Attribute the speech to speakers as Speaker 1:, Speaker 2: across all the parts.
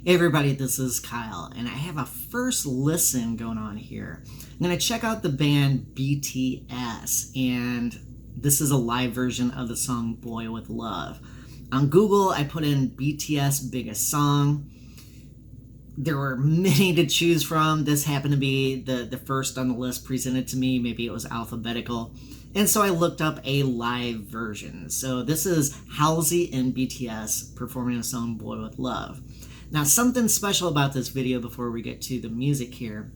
Speaker 1: Hey everybody, this is Kyle, and I have a first listen going on here. I'm going to check out the band BTS, and this is a live version of the song Boy With Luv. On Google, I put in BTS biggest song. There were many to choose from. This happened to be the first on the list presented to me. Maybe it was alphabetical. And so I looked up a live version. So this is Halsey and BTS performing the song Boy With Luv. Now, something special about this video before we get to the music here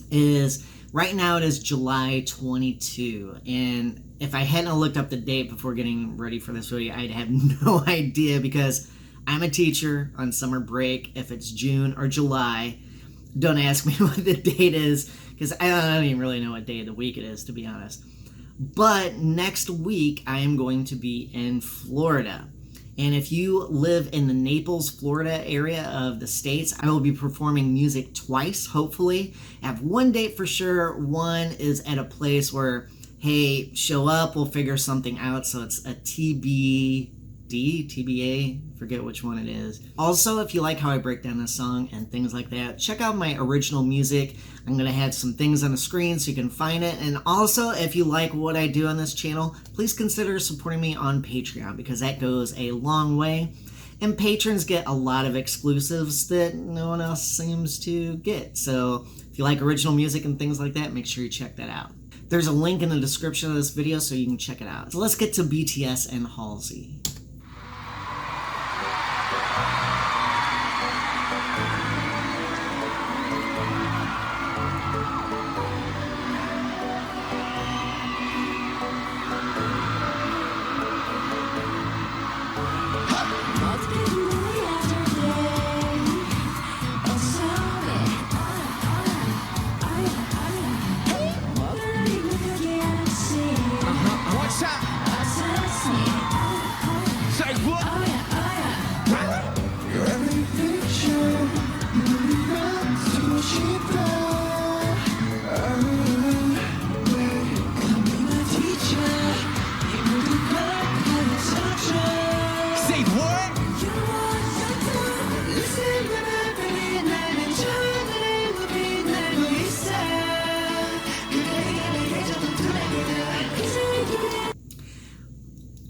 Speaker 1: is right now it is July 22, and if I hadn't looked up the date before getting ready for this video, I'd have no idea because I'm a teacher on summer break. If it's June or July, don't ask me what the date is because I don't even really know what day of the week it is, to be honest. But next week, I am going to be in Florida. And if you live in the Naples, Florida area of the States, I will be performing music twice, hopefully. I have one date for sure. One is at a place where, hey, show up, we'll figure something out. So it's a TBA, forget which one it is. Also, if you like how I break down a song and things like that, check out my original music. I'm going to have some things on the screen so you can find it. And also, if you like what I do on this channel, please consider supporting me on Patreon because that goes a long way. And patrons get a lot of exclusives that no one else seems to get. So if you like original music and things like that, make sure you check that out. There's a link in the description of this video so you can check it out. So let's get to BTS and Halsey.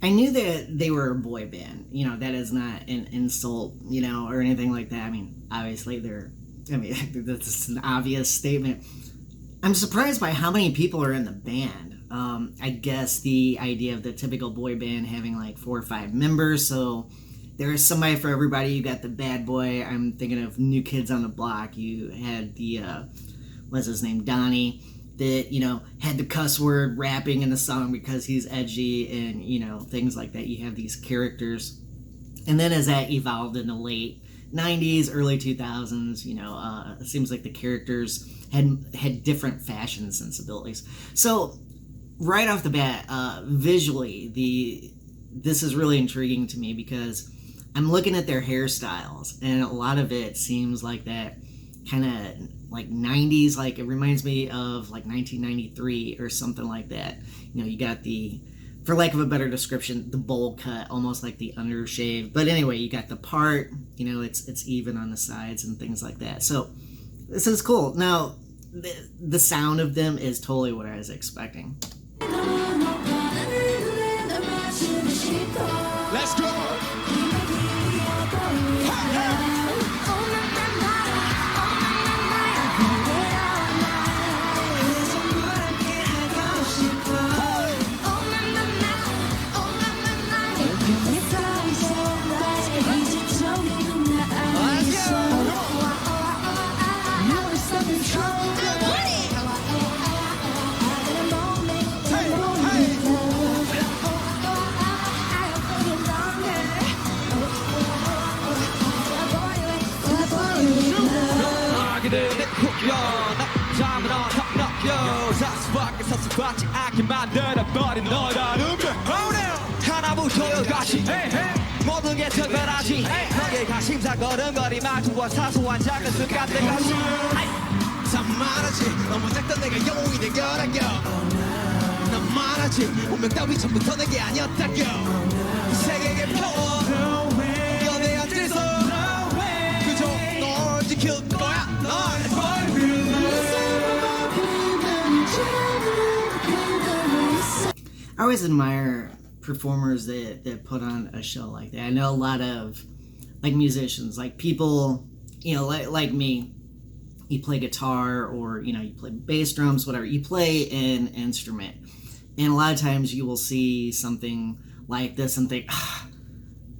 Speaker 1: I knew that they were a boy band. You know, that is not an insult, you know, or anything like that. I mean, obviously that's an obvious statement. I'm surprised by how many people are in the band. I guess the idea of the typical boy band having like 4 or 5 members, so there is somebody for everybody. You got the bad boy. I'm thinking of New Kids on the Block. You had the, what's his name, Donnie, that, you know, had the cuss word rapping in the song because he's edgy and, you know, things like that. You have these characters. And then as that evolved in the late 90s, early 2000s, you know, it seems like the characters had different fashion sensibilities. So right off the bat, visually, this is really intriguing to me because I'm looking at their hairstyles and a lot of it seems like that kind of like 90s, like it reminds me of like 1993 or something like that. You know, you got the, for lack of a better description, the bowl cut, almost like the undershave. But anyway, you got the part, you know, it's even on the sides and things like that. So this is cool. Now, the sound of them is totally what I was expecting.
Speaker 2: Let's go! 사수받지 않게 만들어버린 너라는 하나부터 열까지 모든 게 특별하지 너의 관심사 걸음걸이만 두어 사소한 작은 습관들까지 참 많았지 너무 작던 내가 영웅이 된 거라고 난 말하지 운명 따위 처음부터 내게 아니었다고 세계의 평화 연애 앞에서 그저 지킬 거야 널
Speaker 1: I always admire performers that put on a show like that. I know a lot of like musicians, like people, like me. You play guitar or you play bass drums, whatever. You play an instrument, and a lot of times you will see something like this and think,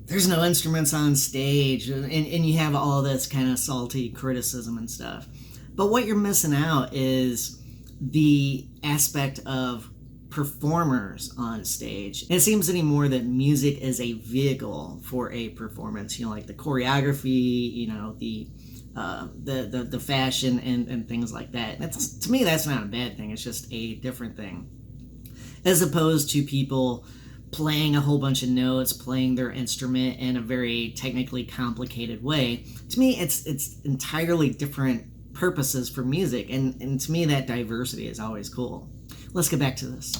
Speaker 1: there's no instruments on stage, and you have all this kind of salty criticism and stuff. But what you're missing out is the aspect of performers on stage. And it seems anymore that music is a vehicle for a performance. Like the choreography, the fashion and things like that. To me, that's not a bad thing. It's just a different thing, as opposed to people playing a whole bunch of notes, playing their instrument in a very technically complicated way. To me, it's entirely different purposes for music, and to me, that diversity is always cool. Let's get back to this.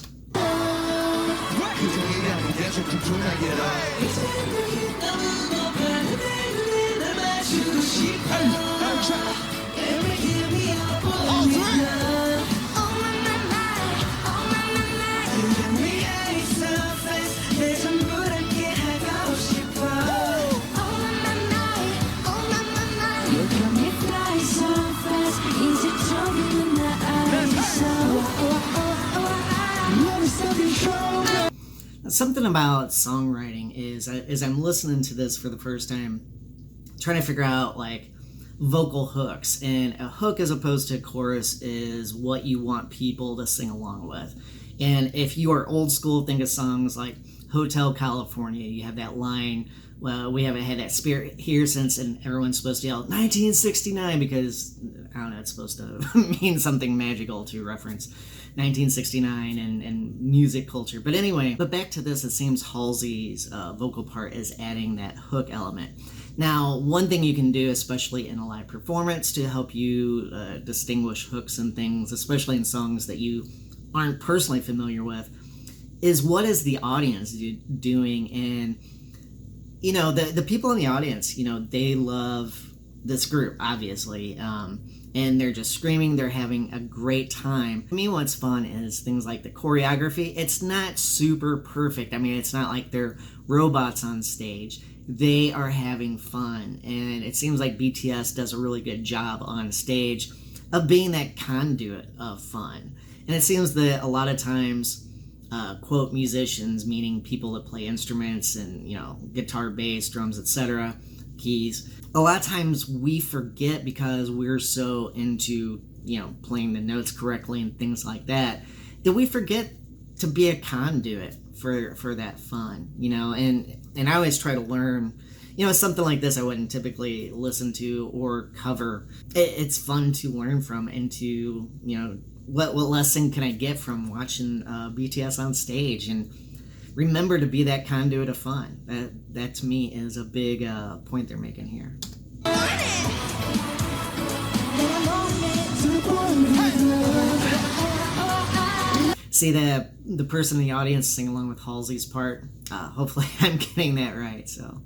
Speaker 1: Something about songwriting is, as I'm listening to this for the first time, trying to figure out like vocal hooks, and a hook as opposed to a chorus is what you want people to sing along with. And if you are old school, think of songs like Hotel California. You have that line, well, we haven't had that spirit here since, and everyone's supposed to yell 1969 because, I don't know, it's supposed to mean something magical to reference 1969 and music culture. But anyway, back to this, it seems Halsey's vocal part is adding that hook element. Now, one thing you can do, especially in a live performance, to help you distinguish hooks and things, especially in songs that you aren't personally familiar with, is what is the audience doing? And the people in the audience, they love this group, obviously, and they're just screaming, they're having a great time. I mean, what's fun is things like the choreography. It's not super perfect. I mean, it's not like they're robots on stage. They are having fun, and it seems like BTS does a really good job on stage of being that conduit of fun. And it seems that a lot of times, quote, musicians, meaning people that play instruments and, guitar, bass, drums, etc., keys, a lot of times we forget, because we're so into, playing the notes correctly and things like that, that we forget to be a conduit for that fun, and I always try to learn, something like this I wouldn't typically listen to or cover. It's fun to learn from, and to, what lesson can I get from watching BTS on stage, and remember to be that conduit of fun. That to me is a big point they're making here. See the person in the audience sing along with Halsey's part. Hopefully I'm getting that right. So.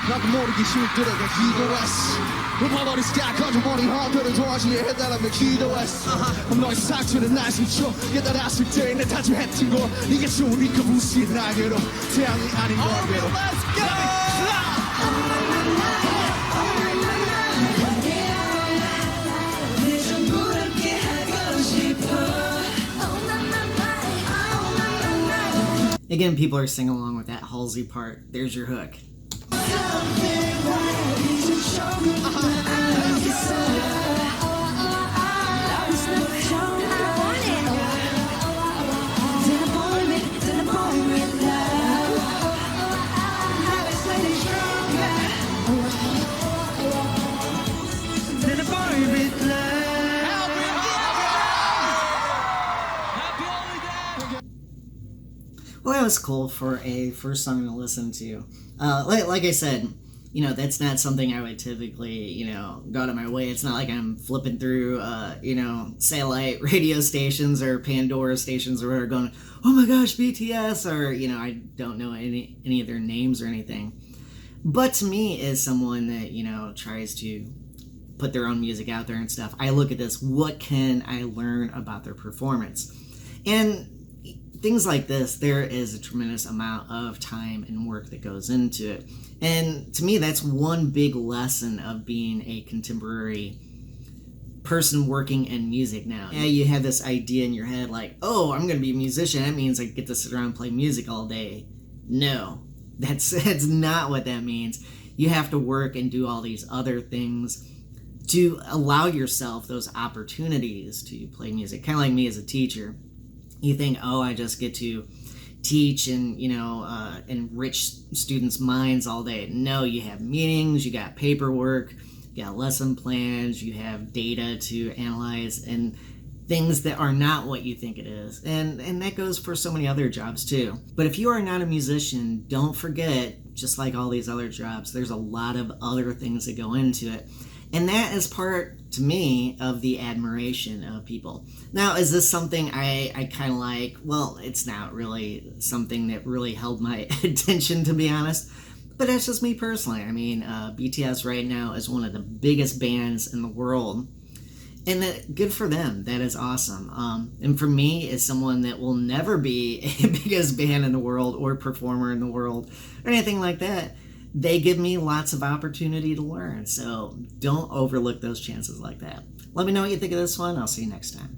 Speaker 3: 나도 모르게 힘들어가 기도했어 읊어버린 스카 건져버린 허들을 도와주려 해달라며 기도했어 너의 상처는 날 스쳐 깨달았을 때 내 타주했던 거 이게 좋으니까 무시한 나게로 태양이 아닌 너게로 Let's go!
Speaker 1: Again, people are singing along with that Halsey part. There's your hook. Well, that was cool for a first song to listen to. Like I said, you know, that's not something I would typically, go out of my way. It's not like I'm flipping through, satellite radio stations or Pandora stations or whatever going, oh my gosh, BTS, or, I don't know any of their names or anything. But to me, as someone that, tries to put their own music out there and stuff, I look at this, what can I learn about their performance? And things like this, there is a tremendous amount of time and work that goes into it. And to me, that's one big lesson of being a contemporary person working in music now. Yeah, you have this idea in your head like, oh, I'm going to be a musician. That means I get to sit around and play music all day. No, that's not what that means. You have to work and do all these other things to allow yourself those opportunities to play music. Kind of like me as a teacher. You think, oh, I just get to teach and, enrich students' minds all day. No, you have meetings, you got paperwork, you got lesson plans, you have data to analyze, and things that are not what you think it is. And that goes for so many other jobs too. But if you are not a musician, don't forget, just like all these other jobs, there's a lot of other things that go into it. And that is part, to me, of the admiration of people. Now, is this something I kind of like? Well, it's not really something that really held my attention, to be honest. But that's just me personally. I mean, BTS right now is one of the biggest bands in the world. And good for them. That is awesome. And for me, as someone that will never be a biggest band in the world or performer in the world or anything like that, they give me lots of opportunity to learn. So don't overlook those chances like that. Let me know what you think of this one. I'll see you next time.